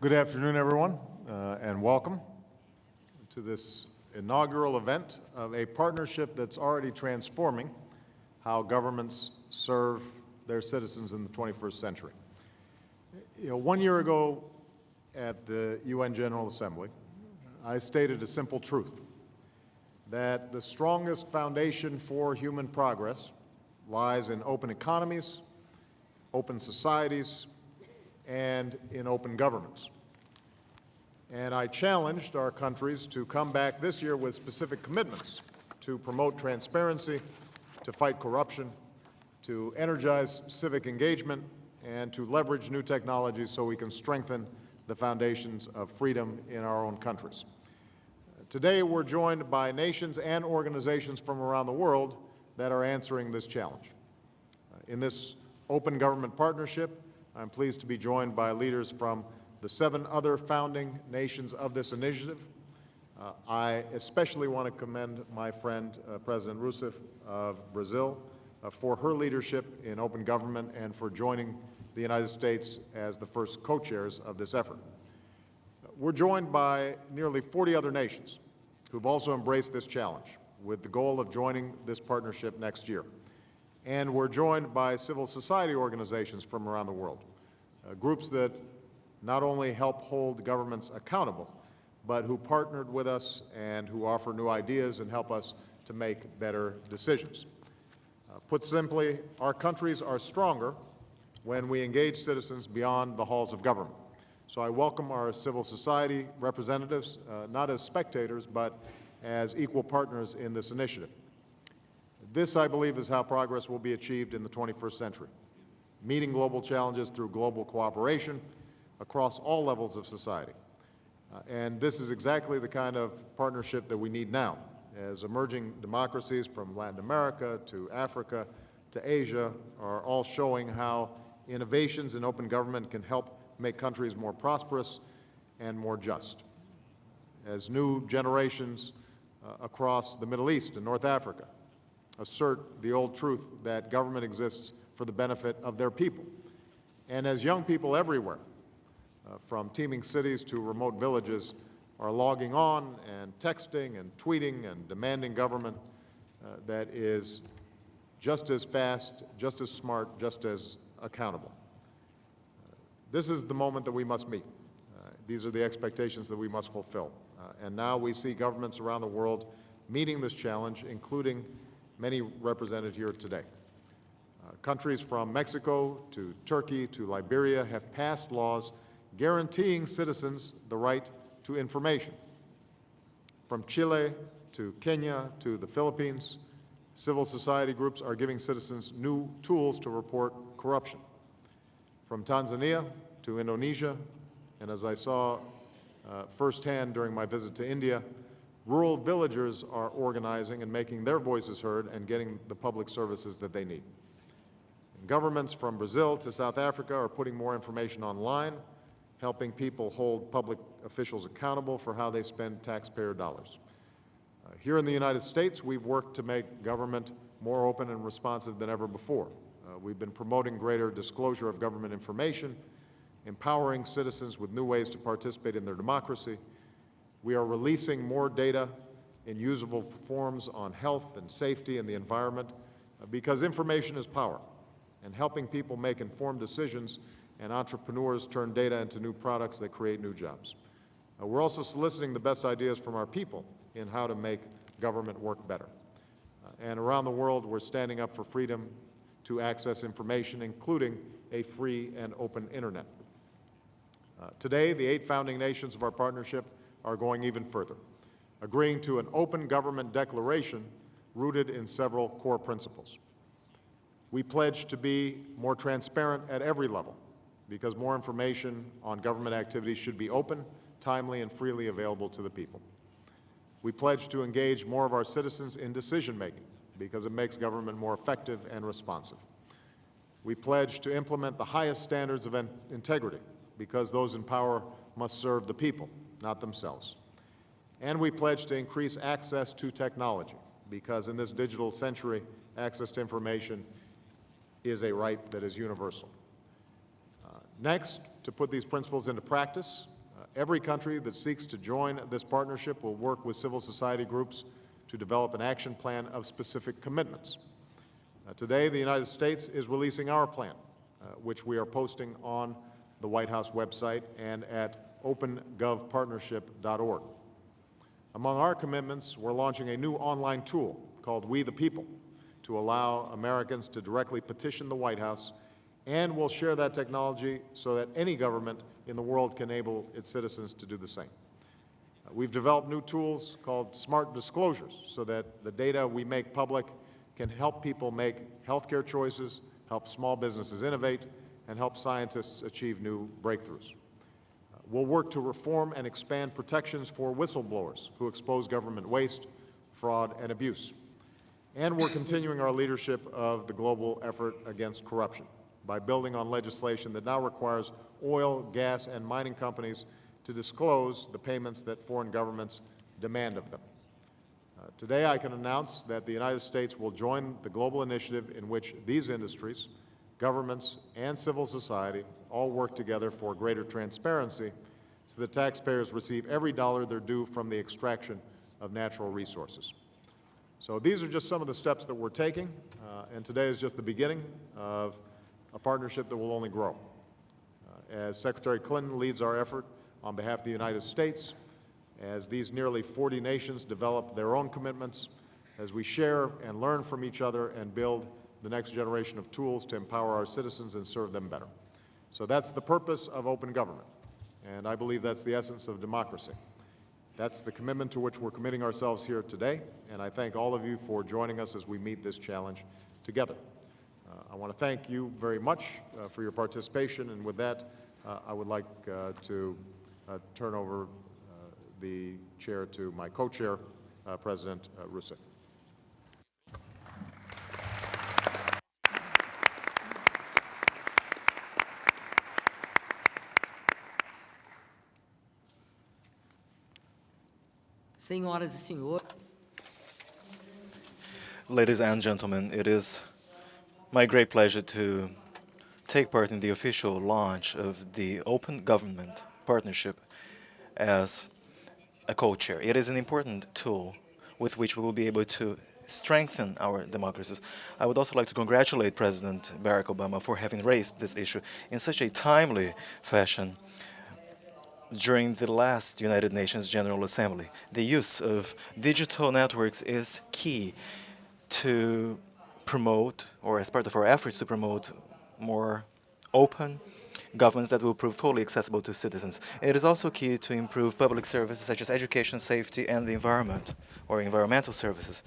Good afternoon, everyone, and welcome to this inaugural event of a partnership that's already transforming how governments serve their citizens in the 21st century. 1 year ago at the UN General Assembly, I stated a simple truth, that the strongest foundation for human progress lies in open economies, open societies, and in open governments. And I challenged our countries to come back this year with specific commitments to promote transparency, to fight corruption, to energize civic engagement, and to leverage new technologies so we can strengthen the foundations of freedom in our own countries. Today, we're joined by nations and organizations from around the world that are answering this challenge. In this open government partnership, I'm pleased to be joined by leaders from the 7 other founding nations of this initiative. I especially want to commend my friend, President Rousseff of Brazil, for her leadership in open government and for joining the United States as the first co-chairs of this effort. We're joined by nearly 40 other nations who've also embraced this challenge with the goal of joining this partnership next year. And we're joined by civil society organizations from around the world, groups that not only help hold governments accountable, but who partnered with us and who offer new ideas and help us to make better decisions. Put simply, our countries are stronger when we engage citizens beyond the halls of government. So I welcome our civil society representatives, not as spectators, but as equal partners in this initiative. This, I believe, is how progress will be achieved in the 21st century, meeting global challenges through global cooperation across all levels of society. And this is exactly the kind of partnership that we need now, as emerging democracies from Latin America to Africa to Asia are all showing how innovations in open government can help make countries more prosperous and more just. As new generations across the Middle East and North Africa assert the old truth that government exists for the benefit of their people. And as young people everywhere, from teeming cities to remote villages, are logging on and texting and tweeting and demanding government that is just as fast, just as smart, just as accountable. This is the moment that we must meet. These are the expectations that we must fulfill. And now we see governments around the world meeting this challenge, including many represented here today. Countries from Mexico to Turkey to Liberia have passed laws guaranteeing citizens the right to information. From Chile to Kenya to the Philippines, civil society groups are giving citizens new tools to report corruption. From Tanzania to Indonesia, and as I saw firsthand during my visit to India, rural villagers are organizing and making their voices heard and getting the public services that they need. And governments from Brazil to South Africa are putting more information online, helping people hold public officials accountable for how they spend taxpayer dollars. Here in the United States, we've worked to make government more open and responsive than ever before. We've been promoting greater disclosure of government information, empowering citizens with new ways to participate in their democracy. We are releasing more data in usable forms on health and safety and the environment because information is power, and helping people make informed decisions and entrepreneurs turn data into new products that create new jobs. We're also soliciting the best ideas from our people in how to make government work better. And around the world, we're standing up for freedom to access information, including a free and open internet. Today, the 8 founding nations of our partnership are going even further, agreeing to an open government declaration rooted in several core principles. We pledge to be more transparent at every level, because more information on government activities should be open, timely, and freely available to the people. We pledge to engage more of our citizens in decision-making, because it makes government more effective and responsive. We pledge to implement the highest standards of integrity, because those in power must serve the people, not themselves. And we pledge to increase access to technology, because in this digital century, access to information is a right that is universal. Next, to put these principles into practice. Every country that seeks to join this partnership will work with civil society groups to develop an action plan of specific commitments. Today, the United States is releasing our plan, which we are posting on the White House website and at opengovpartnership.org. Among our commitments, we're launching a new online tool called We the People to allow Americans to directly petition the White House, and we'll share that technology so that any government in the world can enable its citizens to do the same. We've developed new tools called smart disclosures so that the data we make public can help people make healthcare choices, help small businesses innovate, and help scientists achieve new breakthroughs. We'll work to reform and expand protections for whistleblowers who expose government waste, fraud, and abuse. And we're continuing our leadership of the global effort against corruption by building on legislation that now requires oil, gas, and mining companies to disclose the payments that foreign governments demand of them. Today, I can announce that the United States will join the global initiative in which these industries, governments, and civil society all work together for greater transparency so that taxpayers receive every dollar they're due from the extraction of natural resources. So these are just some of the steps that we're taking, and today is just the beginning of a partnership that will only grow. As Secretary Clinton leads our effort on behalf of the United States, as these nearly 40 nations develop their own commitments, as we share and learn from each other and build the next generation of tools to empower our citizens and serve them better. So that's the purpose of open government, and I believe that's the essence of democracy. That's the commitment to which we're committing ourselves here today, and I thank all of you for joining us as we meet this challenge together. I want to thank you very much for your participation, and with that, I would like to turn over the chair to my co-chair, President Roussek. Senhoras e senhores, Ladies and gentlemen, it is my great pleasure to take part in the official launch of the Open Government Partnership as a co-chair. It is an important tool with which we will be able to strengthen our democracies. I would also like to congratulate President Barack Obama for having raised this issue in such a timely fashion during the last United Nations General Assembly. The use of digital networks is key to promote, or as part of our efforts to promote, more open governments that will prove fully accessible to citizens. It is also key to improve public services such as education, safety, and the environment, or environmental services.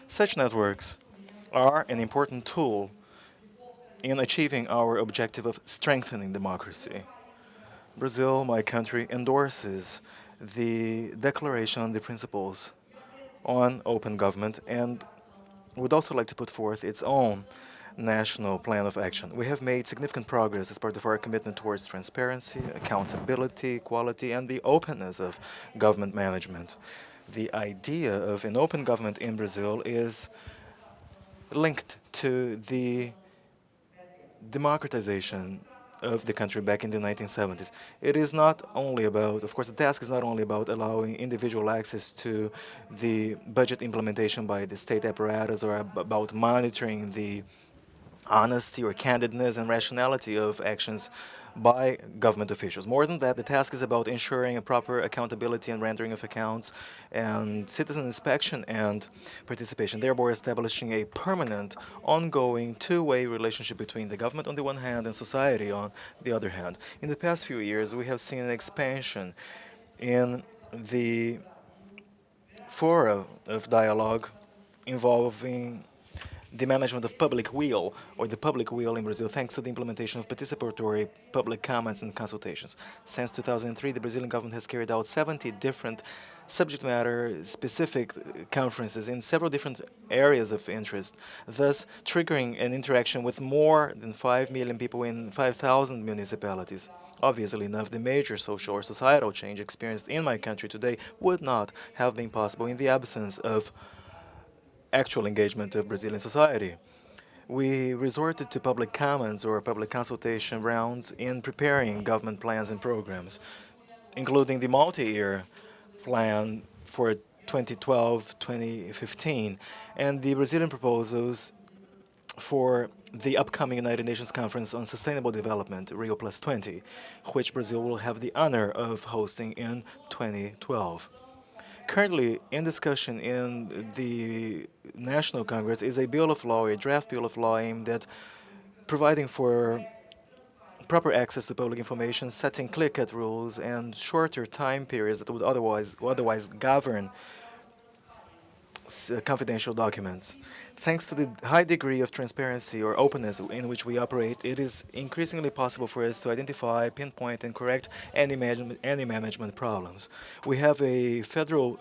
Such networks are an important tool in achieving our objective of strengthening democracy. Brazil, my country, endorses the Declaration on the Principles on Open Government and would also like to put forth its own national plan of action. We have made significant progress as part of our commitment towards transparency, accountability, equality, and the openness of government management. The idea of an open government in Brazil is linked to the democratization of the country back in the 1970s. It is not only about, of course, the task is not only about allowing individual access to the budget implementation by the state apparatus or about monitoring the honesty or candidness and rationality of actions by government officials. More than that, the task is about ensuring a proper accountability and rendering of accounts and citizen inspection and participation, thereby establishing a permanent, ongoing, two-way relationship between the government on the one hand and society on the other hand. In the past few years, we have seen an expansion in the fora of dialogue involving the management of public will, or the public will in Brazil, thanks to the implementation of participatory public comments and consultations. Since 2003, the Brazilian government has carried out 70 different subject matter specific conferences in several different areas of interest, thus triggering an interaction with more than 5 million people in 5,000 municipalities. Obviously enough, the major social or societal change experienced in my country today would not have been possible in the absence of actual engagement of Brazilian society. we resorted to public comments or public consultation rounds in preparing government plans and programs, including the multi-year plan for 2012-2015 and the Brazilian proposals for the upcoming United Nations Conference on Sustainable Development, Rio Plus 20, which Brazil will have the honor of hosting in 2012. Currently in discussion in the National Congress is a bill of law, a draft bill of law aimed at providing for proper access to public information, setting clear-cut rules, and shorter time periods that would otherwise govern confidential documents. Thanks to the high degree of transparency or openness in which we operate, it is increasingly possible for us to identify, pinpoint, and correct any management problems. We have a federal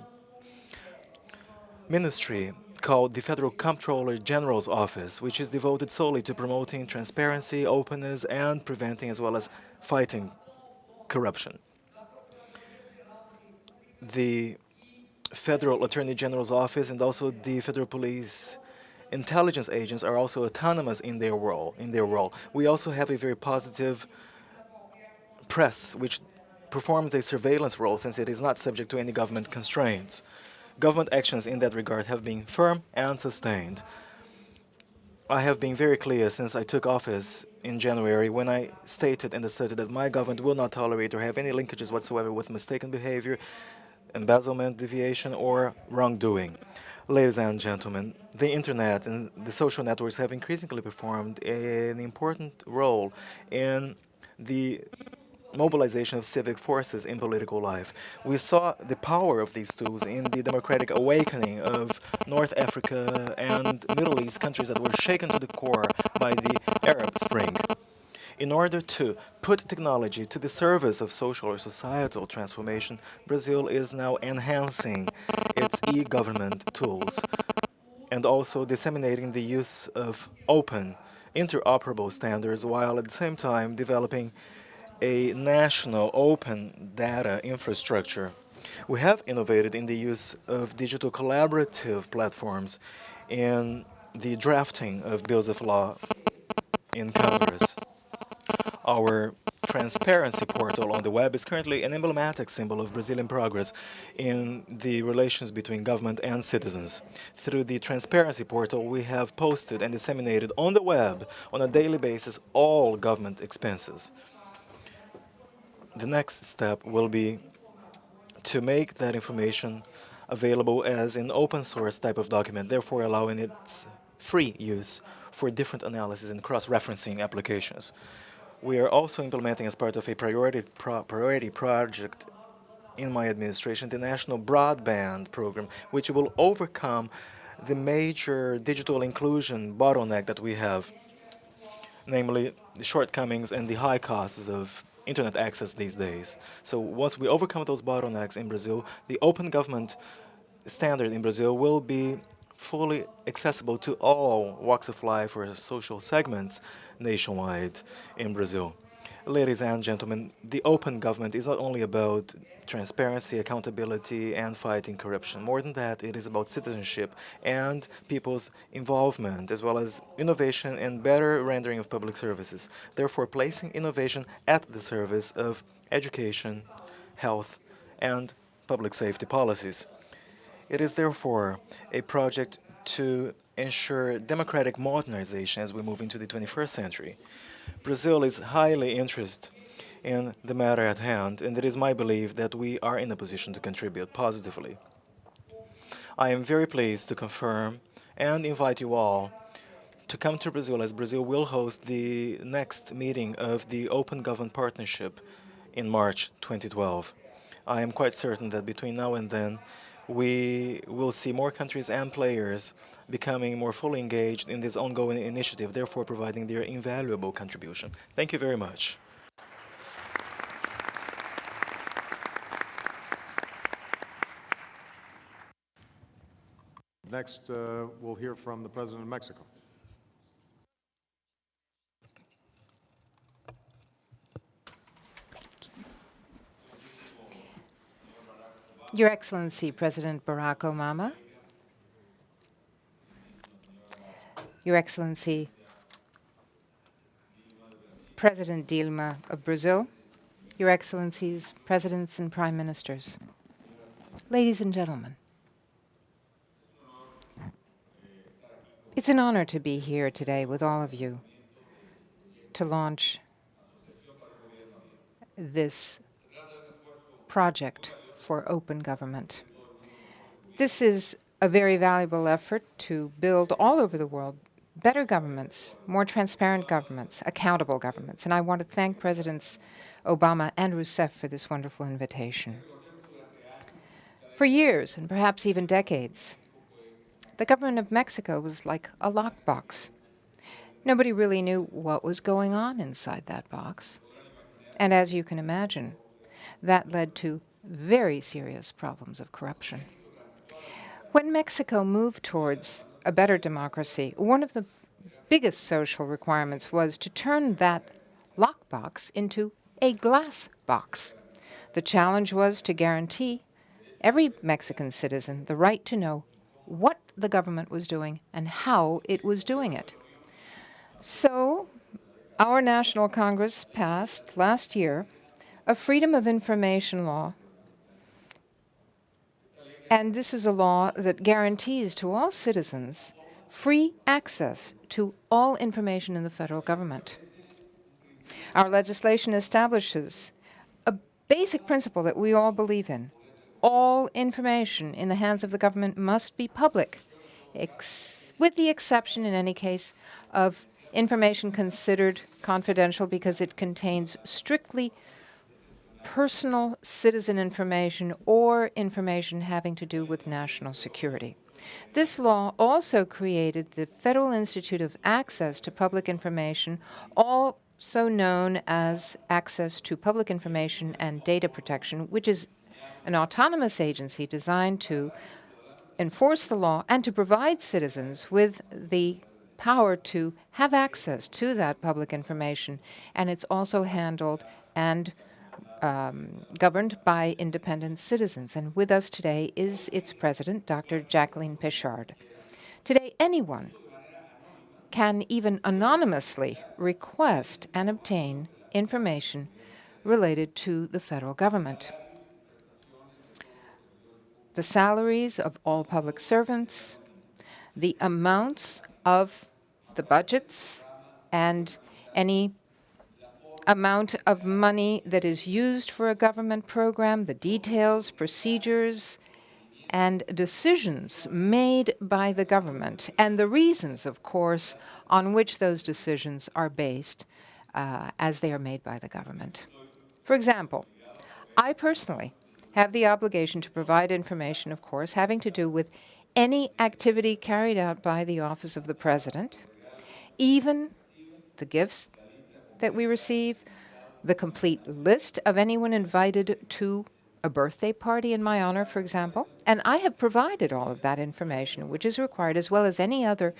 ministry called the Federal Comptroller General's Office, which is devoted solely to promoting transparency, openness, and preventing as well as fighting corruption. The Federal Attorney General's Office and also the Federal Police intelligence agents are also autonomous in their role. We also have a very positive press, which performs a surveillance role since it is not subject to any government constraints. Government actions in that regard have been firm and sustained. I have been very clear since I took office in January when I stated and asserted that my government will not tolerate or have any linkages whatsoever with mistaken behavior, embezzlement, deviation, or wrongdoing. Ladies and gentlemen, the internet and the social networks have increasingly performed an important role in the mobilization of civic forces in political life. We saw the power of these tools in the democratic awakening of North Africa and Middle East countries that were shaken to the core by the Arab Spring. In order to put technology to the service of social or societal transformation, Brazil is now enhancing its e-government tools and also disseminating the use of open, interoperable standards while at the same time developing a national open data infrastructure. We have innovated in the use of digital collaborative platforms in the drafting of bills of law in Congress. Our transparency portal on the web is currently an emblematic symbol of Brazilian progress in the relations between government and citizens. Through the transparency portal, we have posted and disseminated on the web on a daily basis all government expenses. The next step will be to make that information available as an open source type of document, therefore allowing its free use for different analysis and cross-referencing applications. We are also implementing as part of a priority project in my administration the National Broadband Program, which will overcome the major digital inclusion bottleneck that we have, namely the shortcomings and the high costs of internet access these days. So once we overcome those bottlenecks in Brazil, the open government standard in Brazil will be fully accessible to all walks of life or social segments nationwide in Brazil. Ladies and gentlemen, the open government is not only about transparency, accountability, and fighting corruption. More than that, it is about citizenship and people's involvement, as well as innovation and better rendering of public services. Therefore, placing innovation at the service of education, health, and public safety policies. It is therefore a project to ensure democratic modernization as we move into the 21st century. Brazil is highly interested in the matter at hand, and it is my belief that we are in a position to contribute positively. I am very pleased to confirm and invite you all to come to Brazil, as Brazil will host the next meeting of the Open Government Partnership in March 2012. I am quite certain that between now and then, we will see more countries and players becoming more fully engaged in this ongoing initiative, therefore providing their invaluable contribution. Thank you very much. Next, we'll hear from the President of Mexico. Your Excellency, President Barack Obama, Your Excellency, President Dilma of Brazil, Your Excellencies, Presidents and Prime Ministers, ladies and gentlemen, it's an honor to be here today with all of you to launch this project for open government. This is a very valuable effort to build all over the world better governments, more transparent governments, accountable governments. And I want to thank Presidents Obama and Rousseff for this wonderful invitation. For years, and perhaps even decades, the government of Mexico was like a lockbox. Nobody really knew what was going on inside that box. And as you can imagine, that led to very serious problems of corruption. When Mexico moved towards a better democracy, one of the biggest social requirements was to turn that lockbox into a glass box. The challenge was to guarantee every Mexican citizen the right to know what the government was doing and how it was doing it. So, our National Congress passed last year a Freedom of Information law. And this is a law that guarantees to all citizens free access to all information in the federal government. Our legislation establishes a basic principle that we all believe in. All information in the hands of the government must be public, with the exception, in any case, of information considered confidential because it contains strictly personal citizen information or information having to do with national security. This law also created the Federal Institute of Access to Public Information, also known as Access to Public Information and Data Protection, which is an autonomous agency designed to enforce the law and to provide citizens with the power to have access to that public information. And it's also handled and governed by independent citizens. And with us today is its president, Dr. Jacqueline Pichard. Today, anyone can even anonymously request and obtain information related to the federal government. The salaries of all public servants, the amounts of the budgets, and any amount of money that is used for a government program, the details, procedures, and decisions made by the government, and the reasons, of course, on which those decisions are based as they are made by the government. For example, I personally have the obligation to provide information, of course, having to do with any activity carried out by the Office of the President, even the gifts that we receive, the complete list of anyone invited to a birthday party in my honor, for example. And I have provided all of that information, which is required, as well as any other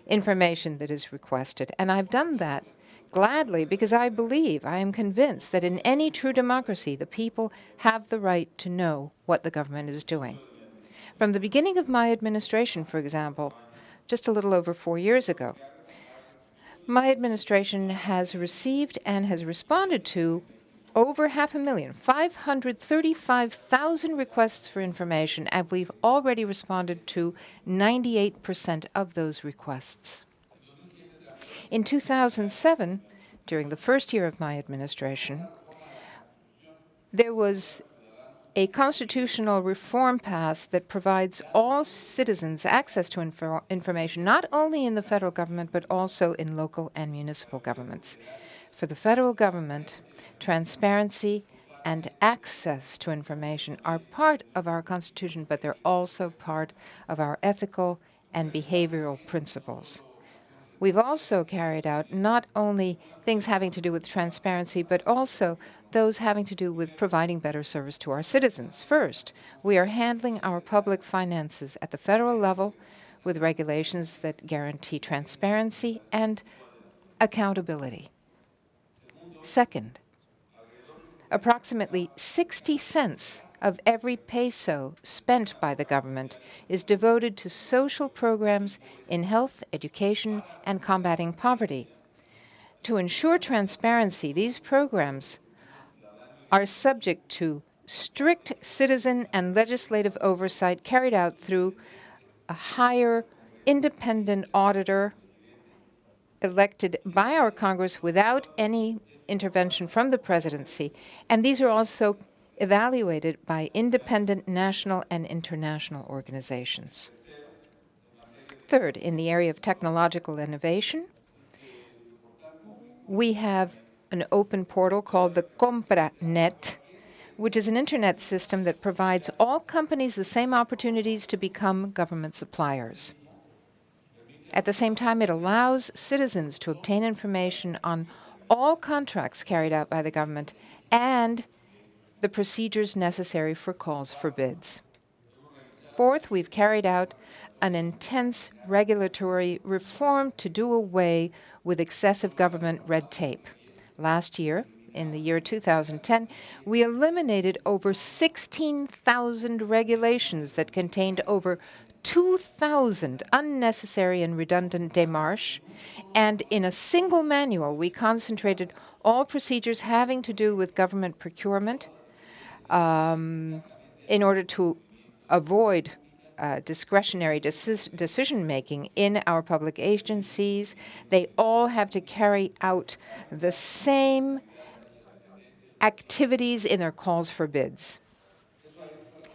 information that is requested. And I've done that gladly because I believe, I am convinced that in any true democracy, the people have the right to know what the government is doing. From the beginning of my administration, for example, just a little over 4 years ago, my administration has received and has responded to over 500,000, 535,000 requests for information, and we've already responded to 98% of those requests. In 2007, during the first year of my administration, there was a constitutional reform passed that provides all citizens access to information, not only in the federal government, but also in local and municipal governments. For the federal government, transparency and access to information are part of our Constitution, but they're also part of our ethical and behavioral principles. We've also carried out not only things having to do with transparency, but also those having to do with providing better service to our citizens. First, we are handling our public finances at the federal level with regulations that guarantee transparency and accountability. Second, approximately 60 cents of every peso spent by the government is devoted to social programs in health, education, and combating poverty. To ensure transparency, these programs are subject to strict citizen and legislative oversight carried out through a higher independent auditor elected by our Congress without any intervention from the presidency. And these are also evaluated by independent national and international organizations. Third, in the area of technological innovation, we have an open portal called the CompraNet, which is an internet system that provides all companies the same opportunities to become government suppliers. At the same time, it allows citizens to obtain information on all contracts carried out by the government and the procedures necessary for calls for bids. Fourth, we've carried out an intense regulatory reform to do away with excessive government red tape. Last year, in the year 2010, we eliminated over 16,000 regulations that contained over 2,000 unnecessary and redundant démarches, and in a single manual, we concentrated all procedures having to do with government procurement in order to avoid discretionary decision-making in our public agencies. They all have to carry out the same activities in their calls for bids.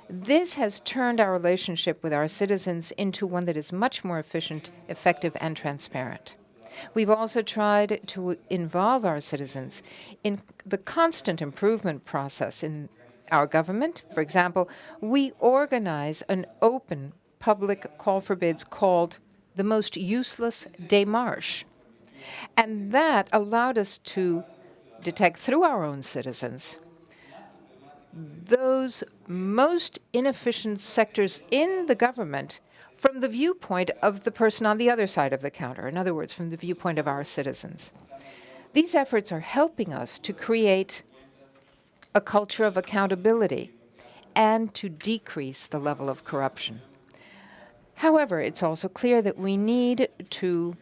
This has turned our relationship with our citizens into one that is much more efficient, effective, and transparent. We've also tried to involve our citizens in the constant improvement process in our government. For example, we organize an open public call for bids called the Most Useless Démarche. And that allowed us to detect through our own citizens those most inefficient sectors in the government from the viewpoint of the person on the other side of the counter, in other words, from the viewpoint of our citizens. These efforts are helping us to create a culture of accountability and to decrease the level of corruption. However, it's also clear that we need to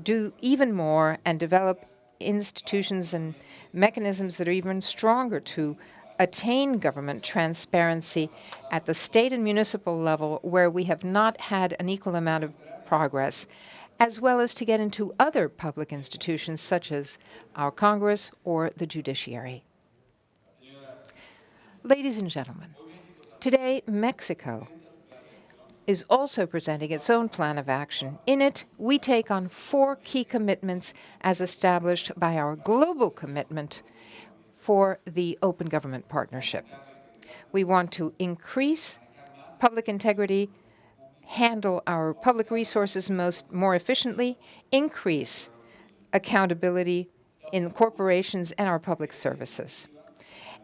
do even more and develop institutions and mechanisms that are even stronger to attain government transparency at the state and municipal level, where we have not had an equal amount of progress, as well as to get into other public institutions such as our Congress or the judiciary. Ladies and gentlemen, today Mexico is also presenting its own plan of action. In it, we take on 4 key commitments as established by our global commitment for the Open Government Partnership. We want to increase public integrity, handle our public resources more efficiently, increase accountability in corporations and our public services.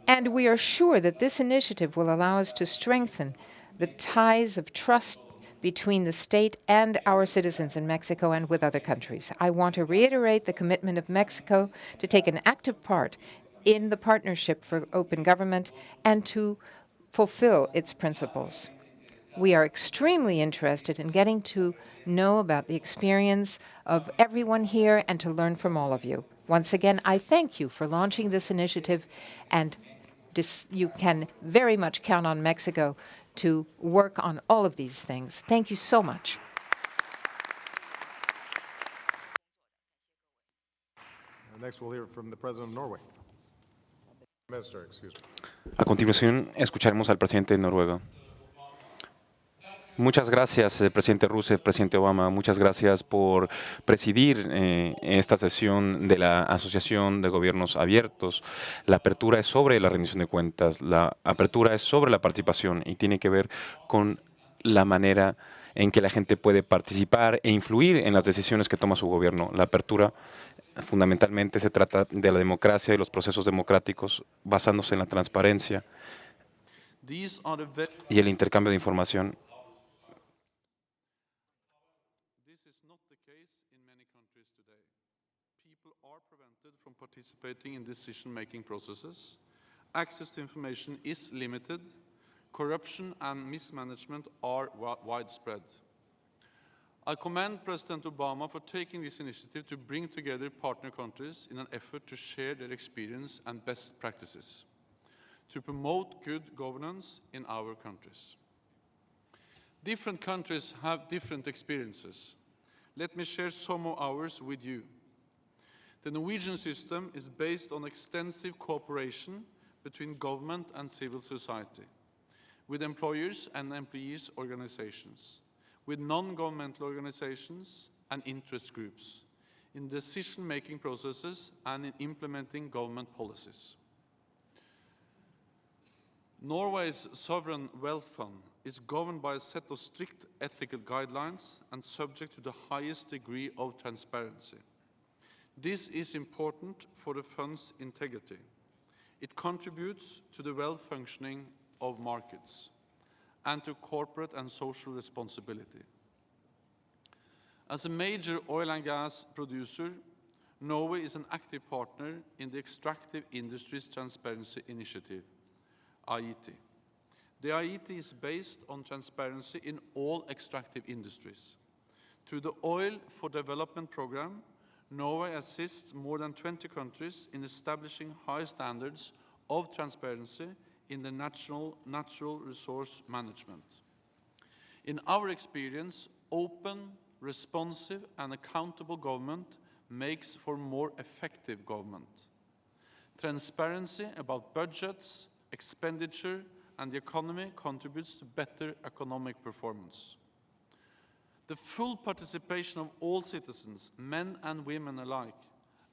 And we are sure that this initiative will allow us to strengthen the ties of trust between the state and our citizens in Mexico and with other countries. I want to reiterate the commitment of Mexico to take an active part in the Partnership for Open Government and to fulfill its principles. We are extremely interested in getting to know about the experience of everyone here and to learn from all of you. Once again, I thank you for launching this initiative, and you can very much count on Mexico to work on all of these things. Thank you so much. Next, we'll hear from the President of Norway. Minister, excuse me. A continuación, escucharemos al presidente de Noruega. Muchas gracias, presidente Rousseff, presidente Obama. Muchas gracias por presidir esta sesión de la Asociación de Gobiernos Abiertos. La apertura es sobre la rendición de cuentas, la apertura es sobre la participación y tiene que ver con la manera en que la gente puede participar e influir en las decisiones que toma su gobierno. La apertura fundamentalmente se trata de la democracia y los procesos democráticos basándose en la transparencia y el intercambio de información. Participating in decision-making processes, access to information is limited, corruption and mismanagement are widespread. I commend President Obama for taking this initiative to bring together partner countries in an effort to share their experience and best practices, to promote good governance in our countries. Different countries have different experiences. Let me share some of ours with you. The Norwegian system is based on extensive cooperation between government and civil society, with employers and employees' organizations, with non-governmental organizations and interest groups, in decision-making processes and in implementing government policies. Norway's sovereign wealth fund is governed by a set of strict ethical guidelines and subject to the highest degree of transparency. This is important for the fund's integrity. It contributes to the well-functioning of markets and to corporate and social responsibility. As a major oil and gas producer, Norway is an active partner in the Extractive Industries Transparency Initiative, IET. The IET is based on transparency in all extractive industries. Through the Oil for Development program, Norway assists more than 20 countries in establishing high standards of transparency in the natural resource management. In our experience, open, responsive, and accountable government makes for more effective government. Transparency about budgets, expenditure, and the economy contributes to better economic performance. The full participation of all citizens, men and women alike,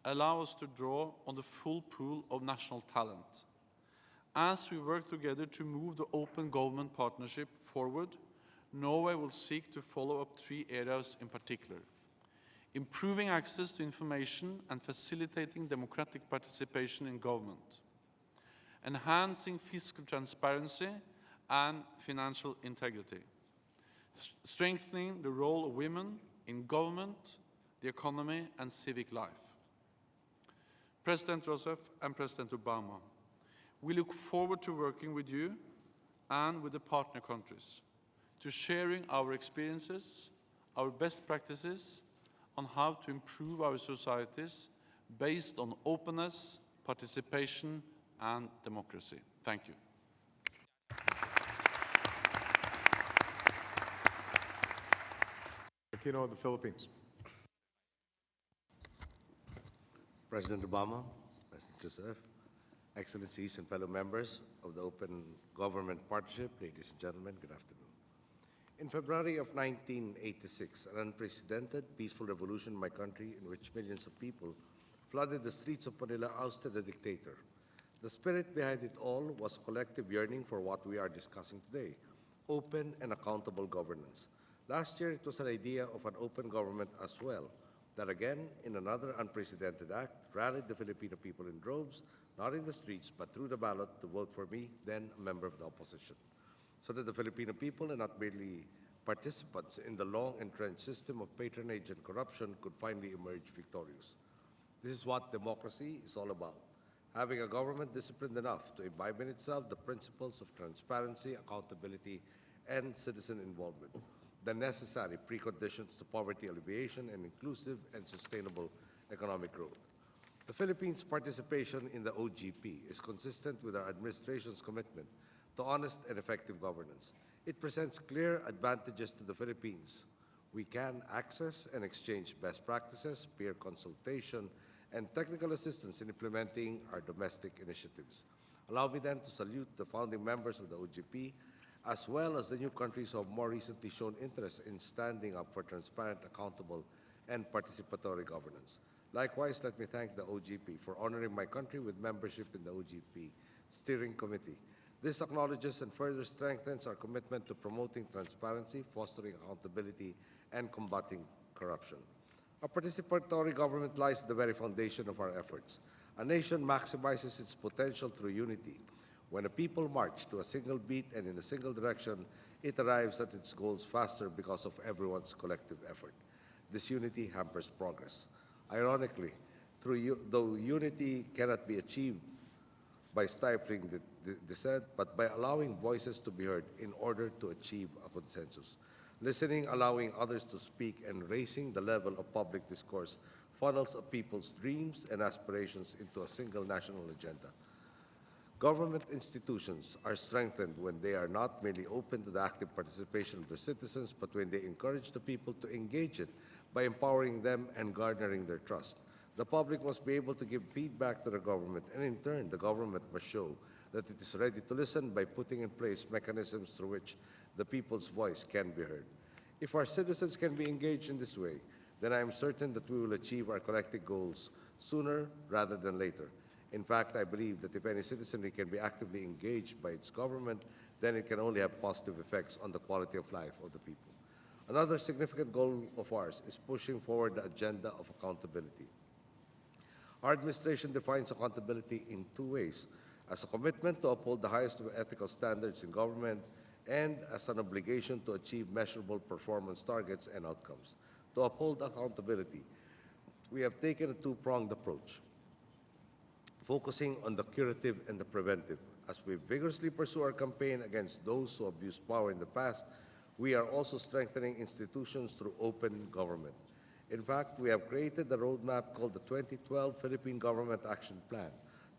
allows us to draw on the full pool of national talent. As we work together to move the open government partnership forward, Norway will seek to follow up 3 areas in particular: improving access to information and facilitating democratic participation in government, enhancing fiscal transparency and financial integrity, strengthening the role of women in government, the economy, and civic life. President Joseph and President Obama, we look forward to working with you and with the partner countries, to sharing our experiences, our best practices on how to improve our societies based on openness, participation, and democracy. Thank you. Aquino of the Philippines. President Obama, President Joseph, Excellencies and fellow members of the Open Government Partnership, ladies and gentlemen, good afternoon. In February of 1986, an unprecedented peaceful revolution in my country in which millions of people flooded the streets of Manila ousted a dictator. The spirit behind it all was collective yearning for what we are discussing today, open and accountable governance. Last year, it was an idea of an open government as well, that again, in another unprecedented act, rallied the Filipino people in droves, not in the streets, but through the ballot to vote for me, then a member of the opposition, so that the Filipino people, and not merely participants in the long-entrenched system of patronage and corruption, could finally emerge victorious. This is what democracy is all about, having a government disciplined enough to imbibe in itself the principles of transparency, accountability, and citizen involvement, the necessary preconditions to poverty alleviation and inclusive and sustainable economic growth. The Philippines' participation in the OGP is consistent with our administration's commitment to honest and effective governance. It presents clear advantages to the Philippines. We can access and exchange best practices, peer consultation, and technical assistance in implementing our domestic initiatives. Allow me then to salute the founding members of the OGP, as well as the new countries who have more recently shown interest in standing up for transparent, accountable, and participatory governance. Likewise, let me thank the OGP for honoring my country with membership in the OGP Steering Committee. This acknowledges and further strengthens our commitment to promoting transparency, fostering accountability, and combating corruption. Our participatory government lies at the very foundation of our efforts. A nation maximizes its potential through unity. When a people march to a single beat and in a single direction, it arrives at its goals faster because of everyone's collective effort. This unity hampers progress. Ironically, though unity cannot be achieved by stifling the dissent, but by allowing voices to be heard in order to achieve a consensus. Listening, allowing others to speak, and raising the level of public discourse funnels a people's dreams and aspirations into a single national agenda. Government institutions are strengthened when they are not merely open to the active participation of their citizens, but when they encourage the people to engage it by empowering them and garnering their trust. The public must be able to give feedback to the government, and in turn, the government must show that it is ready to listen by putting in place mechanisms through which the people's voice can be heard. If our citizens can be engaged in this way, then I am certain that we will achieve our collective goals sooner rather than later. In fact, I believe that if any citizenry can be actively engaged by its government, then it can only have positive effects on the quality of life of the people. Another significant goal of ours is pushing forward the agenda of accountability. Our administration defines accountability in two ways: as a commitment to uphold the highest ethical standards in government, and as an obligation to achieve measurable performance targets and outcomes. To uphold accountability, we have taken a two-pronged approach, focusing on the curative and the preventive. As we vigorously pursue our campaign against those who abused power in the past, we are also strengthening institutions through open government. In fact, we have created a roadmap called the 2012 Philippine Government Action Plan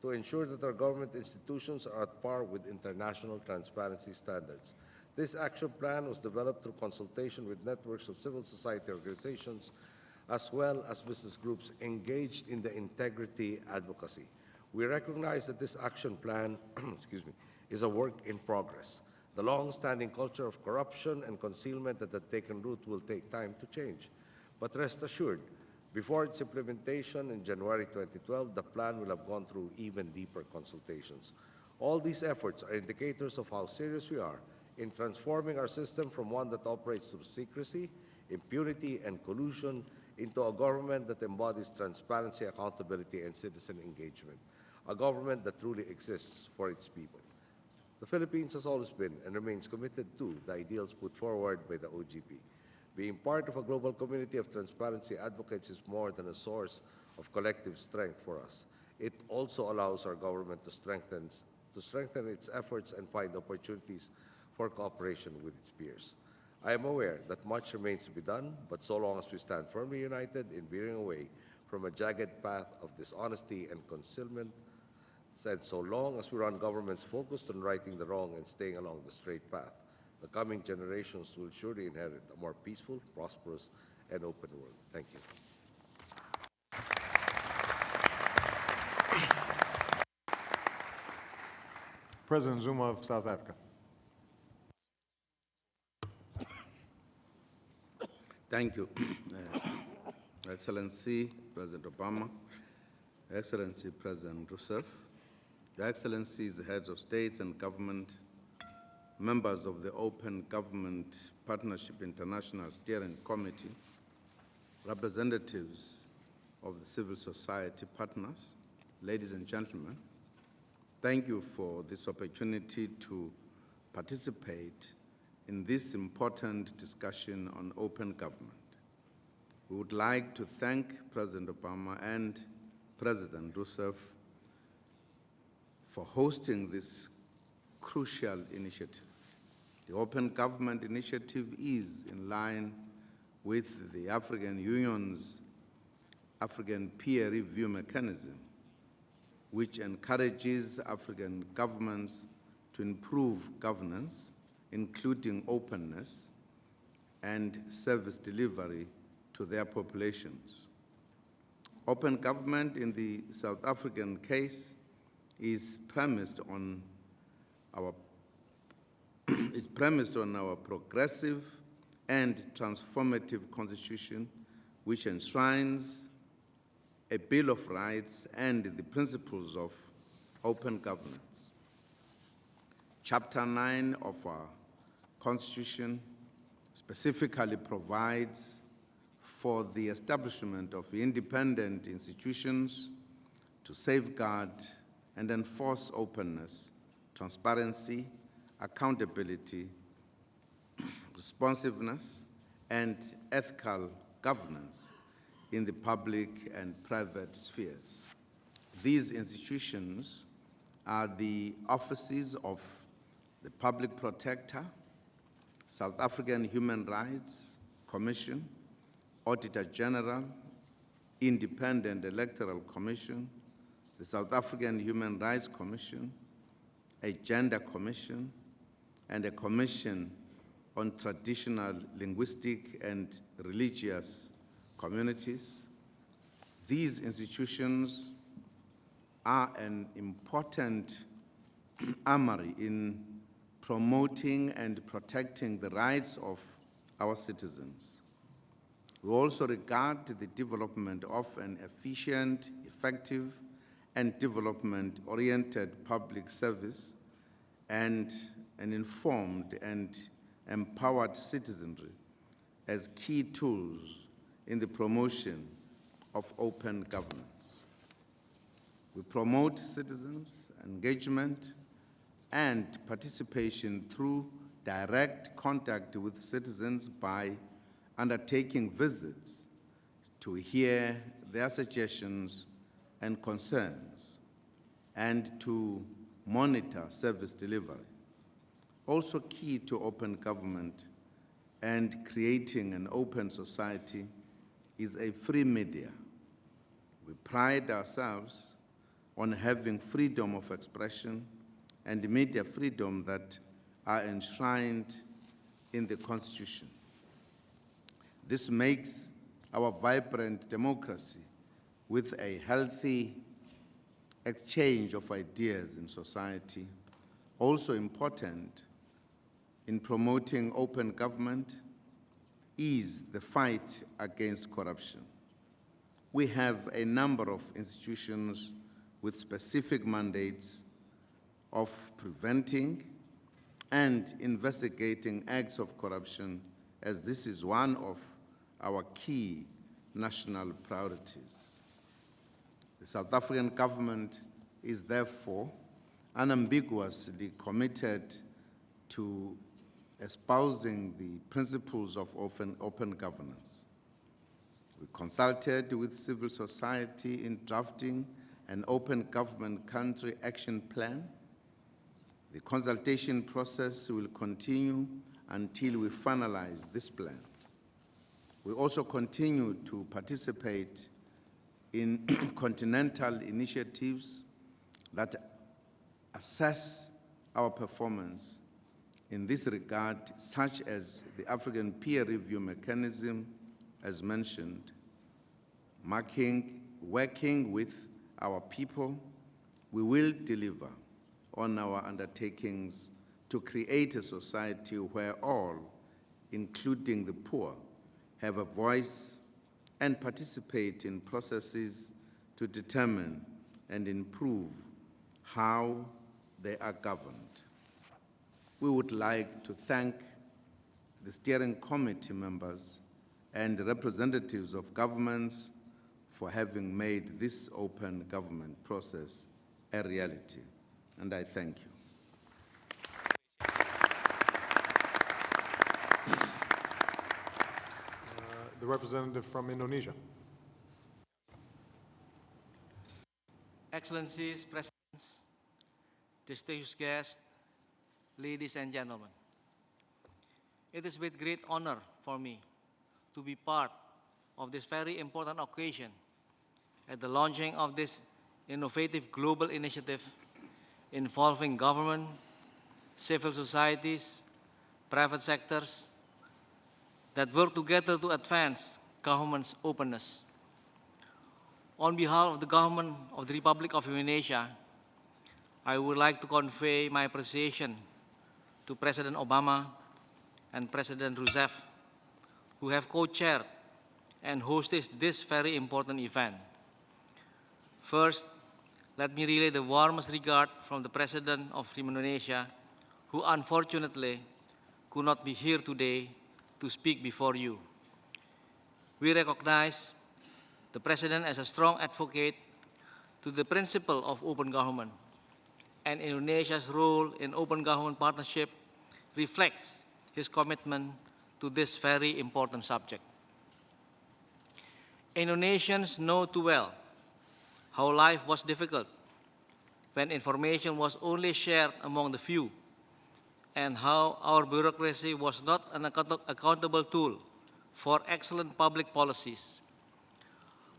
to ensure that our government institutions are at par with international transparency standards. This action plan was developed through consultation with networks of civil society organizations as well as business groups engaged in the integrity advocacy. We recognize that this action plan is a work in progress. The long-standing culture of corruption and concealment that had taken root will take time to change. But rest assured, before its implementation in January 2012, the plan will have gone through even deeper consultations. All these efforts are indicators of how serious we are in transforming our system from one that operates through secrecy, impunity, and collusion into a government that embodies transparency, accountability, and citizen engagement, a government that truly exists for its people. The Philippines has always been and remains committed to the ideals put forward by the OGP. Being part of a global community of transparency advocates is more than a source of collective strength for us. It also allows our government to strengthen its efforts and find opportunities for cooperation with its peers. I am aware that much remains to be done, but so long as we stand firmly united in veering away from a jagged path of dishonesty and concealment, and so long as we run governments focused on righting the wrong and staying along the straight path, the coming generations will surely inherit a more peaceful, prosperous, and open world. Thank you. President Zuma of South Africa. Thank you, Excellency President Obama, Excellency President Rousseff, Your Excellencies, heads of states and government, members of the Open Government Partnership International Steering Committee, representatives of the civil society partners, ladies and gentlemen, thank you for this opportunity to participate in this important discussion on open government. We would like to thank President Obama and President Rousseff for hosting this crucial initiative. The Open Government Initiative is in line with the African Union's African Peer Review Mechanism, which encourages African governments to improve governance, including openness and service delivery to their populations. Open government in the South African case is premised on our progressive and transformative constitution, which enshrines a Bill of Rights and the principles of open governance. Chapter 9 of our Constitution specifically provides for the establishment of independent institutions to safeguard and enforce openness, transparency, accountability, responsiveness, and ethical governance in the public and private spheres. These institutions are the offices of the Public Protector, South African Human Rights Commission, Auditor General, Independent Electoral Commission, the South African Human Rights Commission, a Gender Commission, and a Commission on Traditional, Linguistic, and Religious Communities. These institutions are an important armory in promoting and protecting the rights of our citizens. We also regard the development of an efficient, effective, and development-oriented public service and an informed and empowered citizenry as key tools in the promotion of open governance. We promote citizens' engagement and participation through direct contact with citizens by undertaking visits to hear their suggestions and concerns and to monitor service delivery. Also key to open government and creating an open society is a free media. We pride ourselves on having freedom of expression and media freedom that are enshrined in the Constitution. This makes our vibrant democracy with a healthy exchange of ideas in society also important in promoting open government is the fight against corruption. We have a number of institutions with specific mandates of preventing and investigating acts of corruption, as this is one of our key national priorities. The South African government is therefore unambiguously committed to espousing the principles of open governance. We consulted with civil society in drafting an open government country action plan. The consultation process will continue until we finalize this plan. We also continue to participate in continental initiatives that assess our performance in this regard, such as the African Peer Review Mechanism, as mentioned. Working with our people, we will deliver on our undertakings to create a society where all, including the poor, have a voice and participate in processes to determine and improve how they are governed. We would like to thank the steering committee members and representatives of governments for having made this open government process a reality, and I thank you. The representative from Indonesia. Excellencies, Presidents, distinguished guests, ladies and gentlemen. It is with great honor for me to be part of this very important occasion at the launching of this innovative global initiative involving government, civil societies, private sectors that work together to advance government's openness. On behalf of the government of the Republic of Indonesia, I would like to convey my appreciation to President Obama and President Rousseff, who have co-chaired and hosted this very important event. First, let me relay the warmest regard from the President of Indonesia, who unfortunately could not be here today to speak before you. We recognize the President as a strong advocate to the principle of open government, and Indonesia's role in open government partnership reflects his commitment to this very important subject. Indonesians know too well how life was difficult when information was only shared among the few, and how our bureaucracy was not an accountable tool for excellent public policies.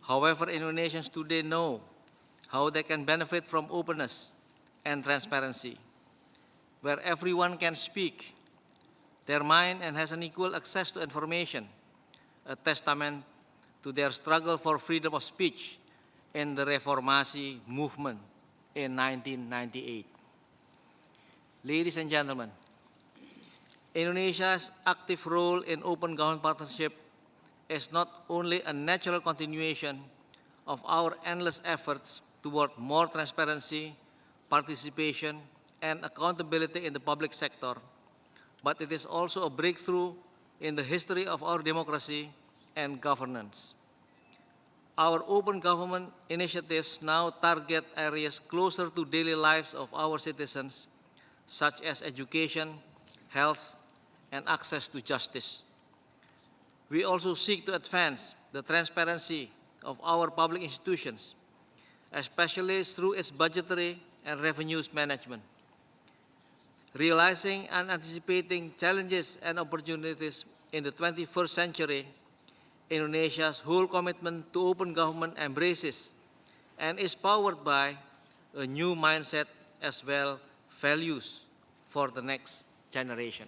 However, Indonesians today know how they can benefit from openness and transparency, where everyone can speak their mind and has an equal access to information, a testament to their struggle for freedom of speech in the Reformasi movement in 1998. Ladies and gentlemen, Indonesia's active role in open government partnership is not only a natural continuation of our endless efforts toward more transparency, participation, and accountability in the public sector, but it is also a breakthrough in the history of our democracy and governance. Our open government initiatives now target areas closer to daily lives of our citizens, such as education, health, and access to justice. We also seek to advance the transparency of our public institutions, especially through its budgetary and revenues management. Realizing and anticipating challenges and opportunities in the 21st century, Indonesia's whole commitment to open government embraces and is powered by a new mindset as well values for the next generation.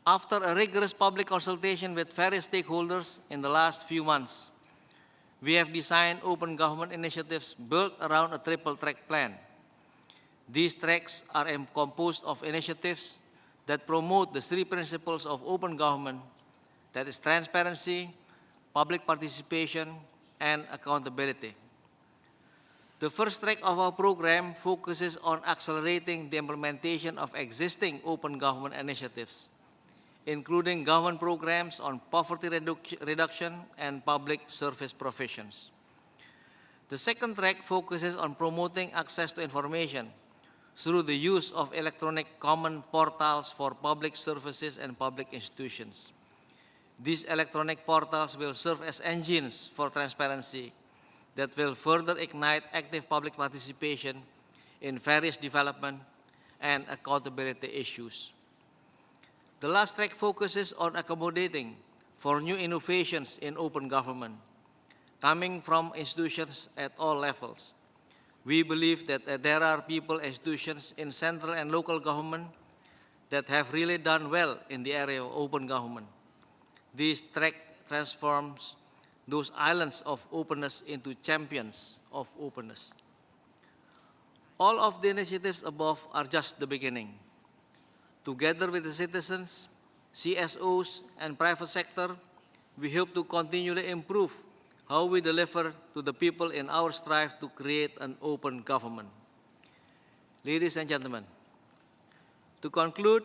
After a rigorous public consultation with various stakeholders in the last few months, we have designed open government initiatives built around a triple-track plan. These tracks are composed of initiatives that promote the three principles of open government, that is transparency, public participation, and accountability. The first track of our program focuses on accelerating the implementation of existing open government initiatives, including government programs on poverty reduction and public service provisions. The second track focuses on promoting access to information through the use of electronic common portals for public services and public institutions. These electronic portals will serve as engines for transparency that will further ignite active public participation in various development and accountability issues. The last track focuses on accommodating for new innovations in open government, coming from institutions at all levels. We believe that there are people and institutions in central and local government that have really done well in the area of open government. This track transforms those islands of openness into champions of openness. All of the initiatives above are just the beginning. Together with the citizens, CSOs, and private sector, we hope to continually improve how we deliver to the people in our strive to create an open government. Ladies and gentlemen, to conclude,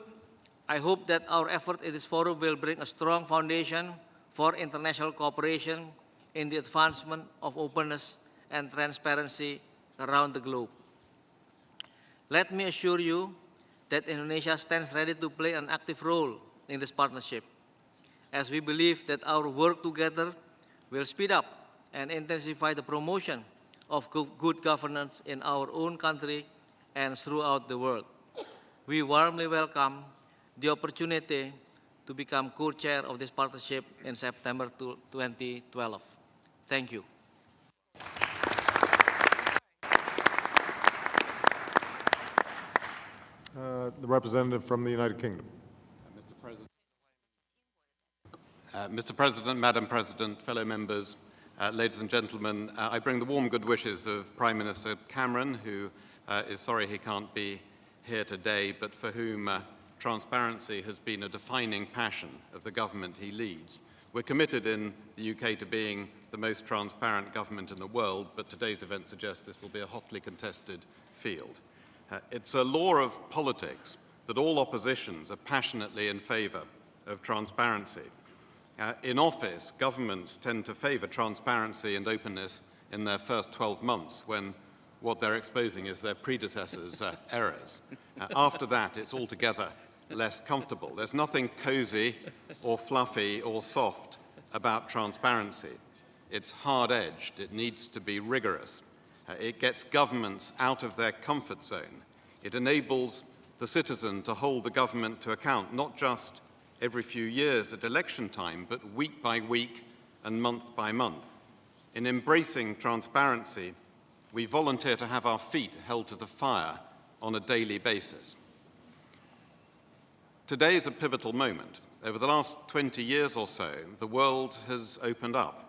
I hope that our effort in this forum will bring a strong foundation for international cooperation in the advancement of openness and transparency around the globe. Let me assure you that Indonesia stands ready to play an active role in this partnership, as we believe that our work together will speed up and intensify the promotion of good governance in our own country and throughout the world. We warmly welcome the opportunity to become co-chair of this partnership in September 2012. Thank you. The representative from the United Kingdom. Mr. President, Madam President, fellow members, ladies and gentlemen, I bring the warm good wishes of Prime Minister Cameron, who is sorry he can't be here today, but for whom transparency has been a defining passion of the government he leads. We're committed in the UK to being the most transparent government in the world, but today's event suggests this will be a hotly contested field. It's a law of politics that all oppositions are passionately in favour of transparency. In office, governments tend to favour transparency and openness in their first 12 months, when what they're exposing is their predecessors' errors. After that, it's altogether less comfortable. There's nothing cosy or fluffy or soft about transparency. It's hard-edged. It needs to be rigorous. It gets governments out of their comfort zone. It enables the citizen to hold the government to account, not just every few years at election time, but week by week and month by month. In embracing transparency, we volunteer to have our feet held to the fire on a daily basis. Today is a pivotal moment. Over the last 20 years or so, the world has opened up.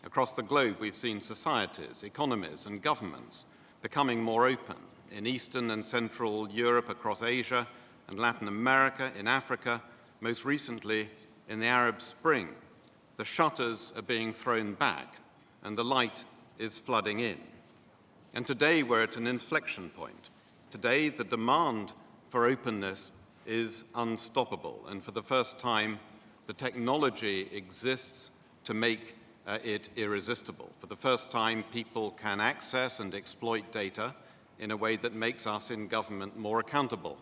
Across the globe, we've seen societies, economies, and governments becoming more open. In Eastern and Central Europe, across Asia and Latin America, in Africa, most recently in the Arab Spring, the shutters are being thrown back and the light is flooding in. And today we're at an inflection point. Today the demand for openness is unstoppable, and for the first time the technology exists to make it irresistible. For the first time people can access and exploit data in a way that makes us in government more accountable.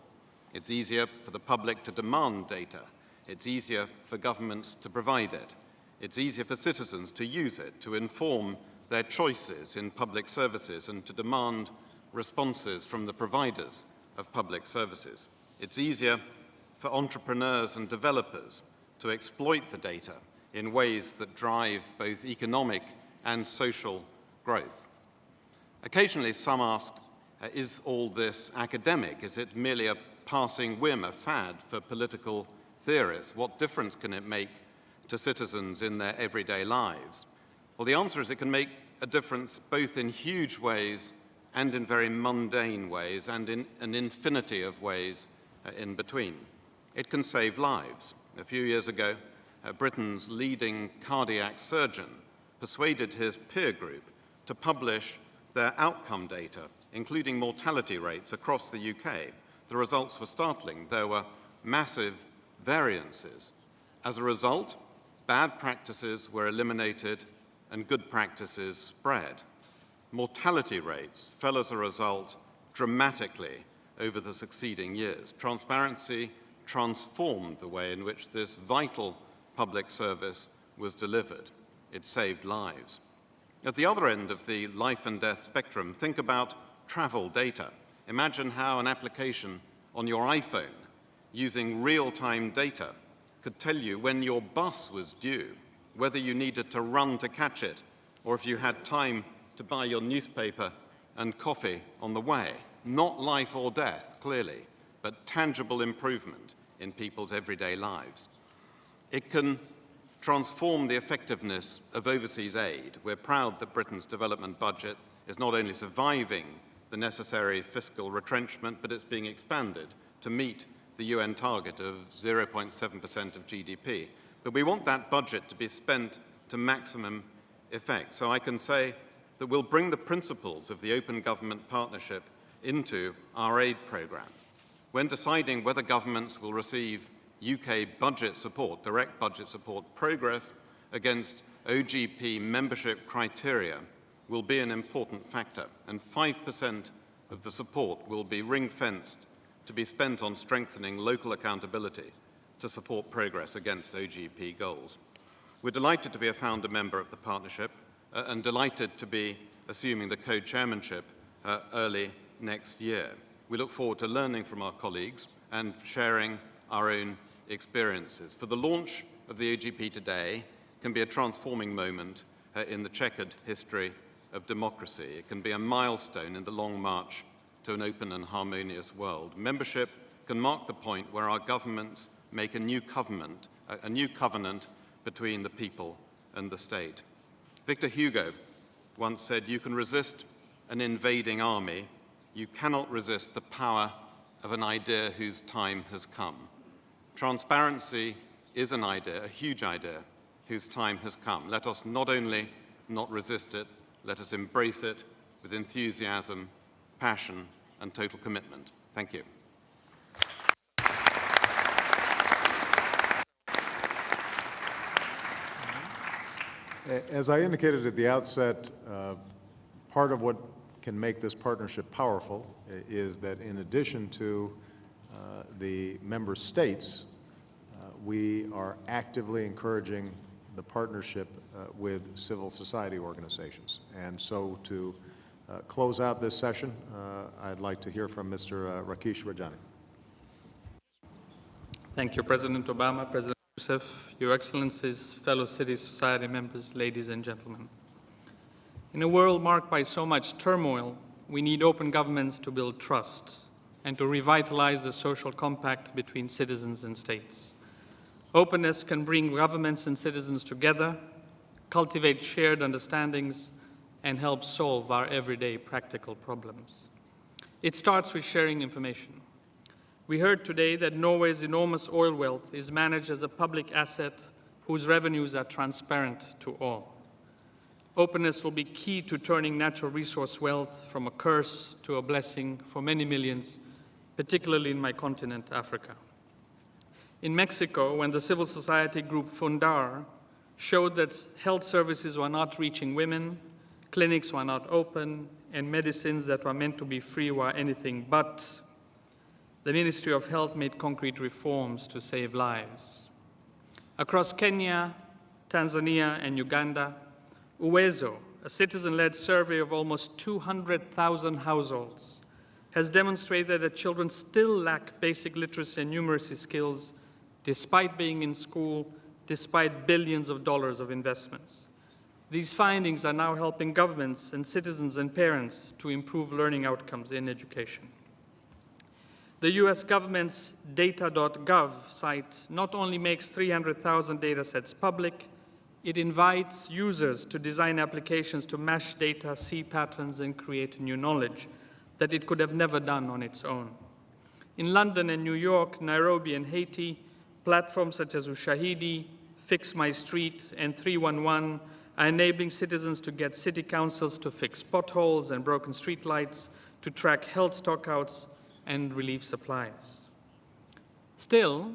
It's easier for the public to demand data. It's easier for governments to provide it. It's easier for citizens to use it, to inform their choices in public services and to demand responses from the providers of public services. It's easier for entrepreneurs and developers to exploit the data in ways that drive both economic and social growth. Occasionally some ask, is all this academic? Is it merely a passing whim, a fad for political theorists? What difference can it make to citizens in their everyday lives? Well, the answer is it can make a difference both in huge ways and in very mundane ways and in an infinity of ways in between. It can save lives. A few years ago, Britain's leading cardiac surgeon persuaded his peer group to publish their outcome data, including mortality rates across the UK. The results were startling. There were massive variances. As a result, bad practices were eliminated and good practices spread. Mortality rates fell as a result dramatically over the succeeding years. Transparency transformed the way in which this vital public service was delivered. It saved lives. At the other end of the life and death spectrum, think about travel data. Imagine how an application on your iPhone using real-time data could tell you when your bus was due, whether you needed to run to catch it, or if you had time to buy your newspaper and coffee on the way. Not life or death, clearly, but tangible improvement in people's everyday lives. It can transform the effectiveness of overseas aid. We're proud that Britain's development budget is not only surviving the necessary fiscal retrenchment, but it's being expanded to meet the UN target of 0.7% of GDP. But we want that budget to be spent to maximum effect. So I can say that we'll bring the principles of the Open Government Partnership into our aid programme. When deciding whether governments will receive UK budget support, direct budget support, progress against OGP membership criteria will be an important factor, and 5% of the support will be ring-fenced to be spent on strengthening local accountability to support progress against OGP goals. We're delighted to be a founder member of the partnership and delighted to be assuming the co-chairmanship early next year. We look forward to learning from our colleagues and sharing our own experiences. For the launch of the OGP today can be a transforming moment in the checkered history of democracy. It can be a milestone in the long march to an open and harmonious world. Membership can mark the point where our governments make a new covenant between the people and the state. Victor Hugo once said, "You can resist an invading army, you cannot resist the power of an idea whose time has come." Transparency is an idea, a huge idea, whose time has come. Let us not only not resist it, let us embrace it with enthusiasm, passion, and total commitment. Thank you. As I indicated at the outset, part of what can make this partnership powerful is that in addition to the member states, we are actively encouraging the partnership with civil society organizations. And so to close out this session, I'd like to hear from Mr. Rakesh Rajani. Thank you, President Obama, President Youssef, Your Excellencies, fellow civil society members, ladies and gentlemen. In a world marked by so much turmoil, we need open governments to build trust and to revitalize the social compact between citizens and states. Openness can bring governments and citizens together, cultivate shared understandings, and help solve our everyday practical problems. It starts with sharing information. We heard today that Norway's enormous oil wealth is managed as a public asset whose revenues are transparent to all. Openness will be key to turning natural resource wealth from a curse to a blessing for many millions, particularly in my continent, Africa. In Mexico, when the civil society group Fundar showed that health services were not reaching women, clinics were not open, and medicines that were meant to be free were anything but, the Ministry of Health made concrete reforms to save lives. Across Kenya, Tanzania, and Uganda, Uwezo, a citizen-led survey of almost 200,000 households, has demonstrated that children still lack basic literacy and numeracy skills despite being in school, despite billions of dollars of investments. These findings are now helping governments and citizens and parents to improve learning outcomes in education. The US government's data.gov site not only makes 300,000 data sets public, it invites users to design applications to mash data, see patterns, and create new knowledge that it could have never done on its own. In London and New York, Nairobi and Haiti, platforms such as Ushahidi, Fix My Street, and 311 are enabling citizens to get city councils to fix potholes and broken streetlights, to track health stockouts, and relief supplies. Still,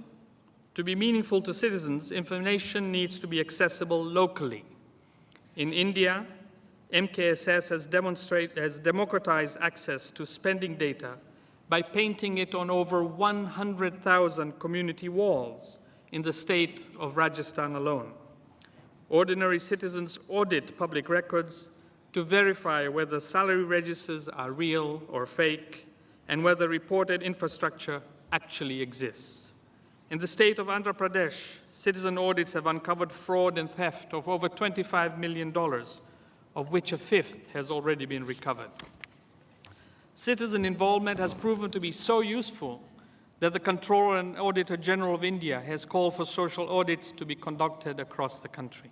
to be meaningful to citizens, information needs to be accessible locally. In India, MKSS has democratized access to spending data by painting it on over 100,000 community walls in the state of Rajasthan alone. Ordinary citizens audit public records to verify whether salary registers are real or fake, and whether reported infrastructure actually exists. In the state of Andhra Pradesh, citizen audits have uncovered fraud and theft of over $25 million, of which a fifth has already been recovered. Citizen involvement has proven to be so useful that the Comptroller and Auditor General of India has called for social audits to be conducted across the country.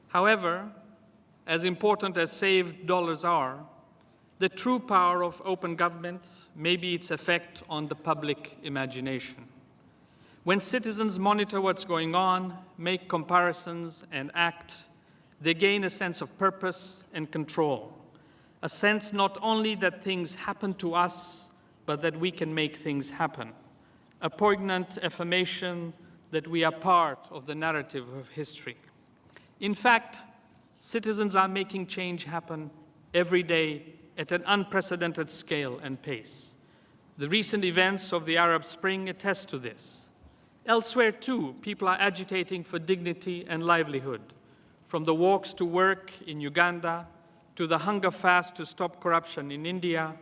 However, as important as saved dollars are, the true power of open government may be its effect on the public imagination. When citizens monitor what's going on, make comparisons, and act, they gain a sense of purpose and control, a sense not only that things happen to us, but that we can make things happen, a poignant affirmation that we are part of the narrative of history. In fact, citizens are making change happen every day at an unprecedented scale and pace. The recent events of the Arab Spring attest to this. Elsewhere, too, people are agitating for dignity and livelihood, from the walks to work in Uganda, to the hunger fast to stop corruption in India,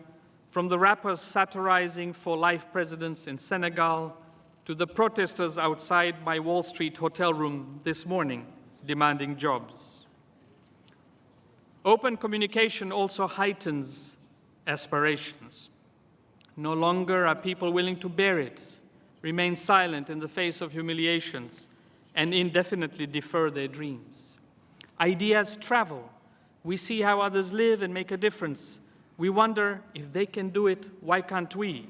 from the rappers satirizing for life presidents in Senegal, to the protesters outside my Wall Street hotel room this morning demanding jobs. Open communication also heightens aspirations. No longer are people willing to bear it, remain silent in the face of humiliations, and indefinitely defer their dreams. Ideas travel. We see how others live and make a difference. We wonder, if they can do it, why can't we?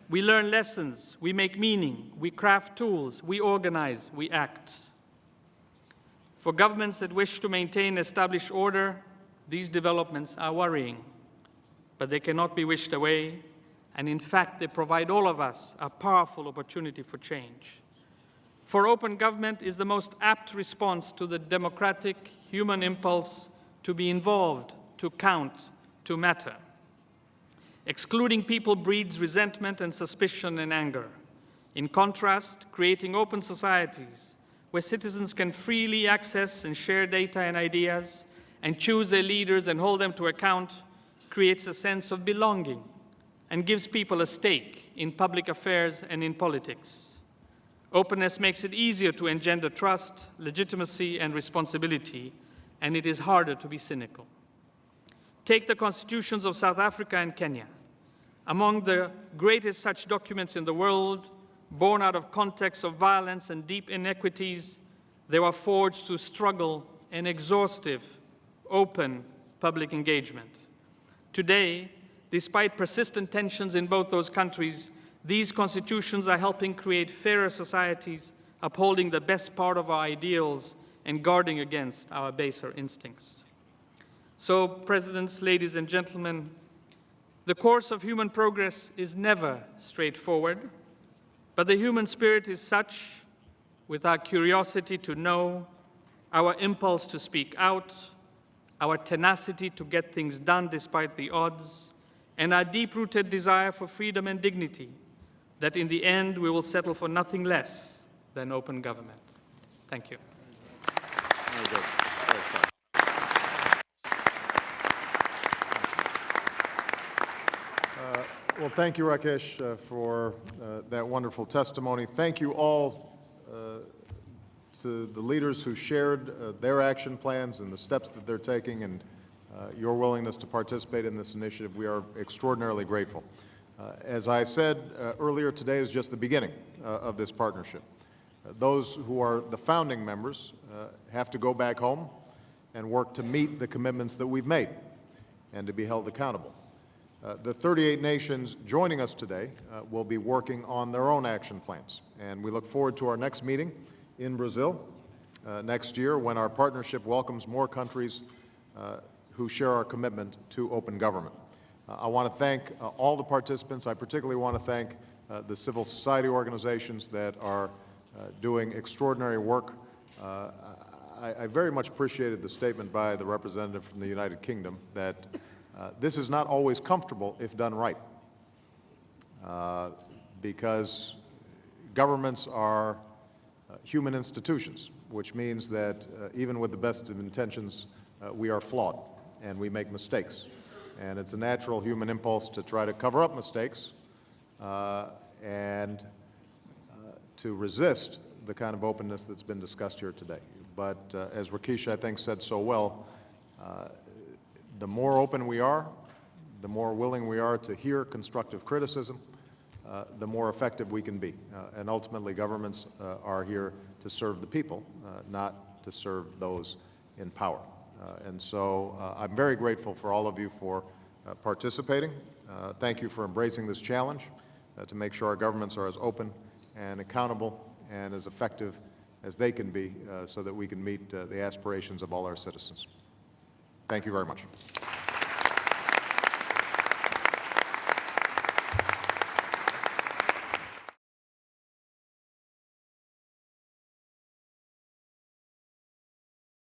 We learn lessons, we make meaning, we craft tools, we organize, we act. For governments that wish to maintain established order, these developments are worrying, but they cannot be wished away, and in fact, they provide all of us a powerful opportunity for change. For open government is the most apt response to the democratic human impulse to be involved, to count, to matter. Excluding people breeds resentment and suspicion and anger. In contrast, creating open societies where citizens can freely access and share data and ideas and choose their leaders and hold them to account creates a sense of belonging and gives people a stake in public affairs and in politics. Openness makes it easier to engender trust, legitimacy, and responsibility, and it is harder to be cynical. Take the constitutions of South Africa and Kenya. Among the greatest such documents in the world, born out of contexts of violence and deep inequities, they were forged through struggle and exhaustive, open public engagement. Today, despite persistent tensions in both those countries, these constitutions are helping create fairer societies, upholding the best part of our ideals and guarding against our baser instincts. So, Presidents, ladies and gentlemen, the course of human progress is never straightforward, but the human spirit is such, with our curiosity to know, our impulse to speak out, our tenacity to get things done despite the odds, and our deep-rooted desire for freedom and dignity, that in the end we will settle for nothing less than open government. Thank you. Very good. Well, thank you, Rakesh, for that wonderful testimony. Thank you all to the leaders who shared their action plans and the steps that they're taking and your willingness to participate in this initiative. We are extraordinarily grateful. As I said earlier, today is just the beginning of this partnership. Those who are the founding members have to go back home and work to meet the commitments that we've made and to be held accountable. The 38 nations joining us today will be working on their own action plans, and we look forward to our next meeting in Brazil next year when our partnership welcomes more countries who share our commitment to open government. I want to thank all the participants. I particularly want to thank the civil society organizations that are doing extraordinary work. I very much appreciated the statement by the representative from the United Kingdom that this is not always comfortable if done right, because governments are human institutions, which means that even with the best of intentions, we are flawed and we make mistakes. And it's a natural human impulse to try to cover up mistakes and to resist the kind of openness that's been discussed here today. But as Rakesh, I think, said so well, the more open we are, the more willing we are to hear constructive criticism, the more effective we can be. And ultimately, governments are here to serve the people, not to serve those in power. And so I'm very grateful for all of you for participating. Thank you for embracing this challenge to make sure our governments are as open and accountable and as effective as they can be so that we can meet the aspirations of all our citizens. Thank you very much.